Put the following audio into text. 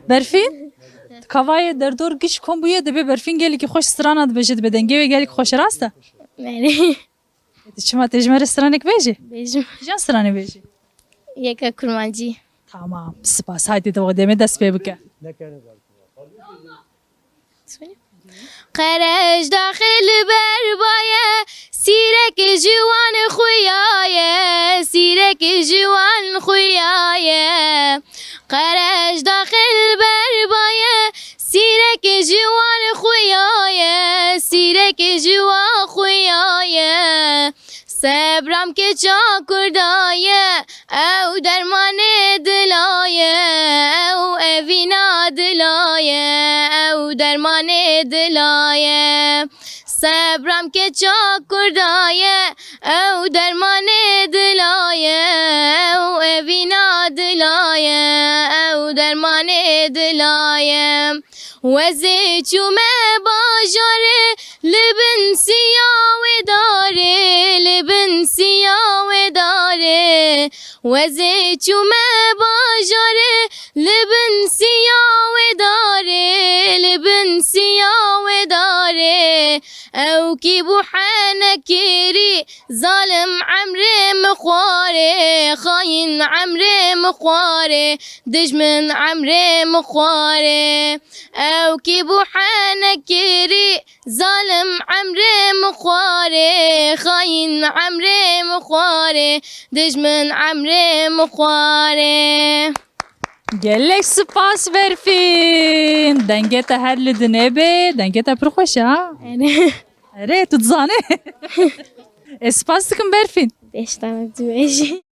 Berfin? Kavaya derdor giş kombuya de be berfin geli ki hoş strana de beje de bedenge ve geli ki hoş rasta. Meri. Çima tecmere stranek beje. Bejim. Jan strane beje. Yeka kurmancı. Tamam. Spas. Haydi de o deme dest pe bike. قرش داخل بربایه سیرک جوان خویایه سیرک جوان خویایه قرش داخل بربایه سیرک جوان خویایه سیرک جوان خویایه صبرم که چا کردایه او درمان دلایه او اوینا دلایه او درمان دلایه صبرم که چا کردایه او درمان دلایه او اوینا دلایه او درمان دلایه وزی چومه باجاره لبن سیاه داره لبن سیاه داره وزی چومه باجاره لبن سیاه داره لبن سیاه داره او کی بو حنکری ظالم عمري مخواره خاين عمري مخواره دجمن عمري مخواره او کی بو حنکری ظالم عمري مخواره خاين عمري مخواره دجمن عمري مخواره Gelek spas berfin. Denge te her lidine be. Denge te pır hoş ha. Ere tut zane. Spas tıkın berfin. 5 tane bejim.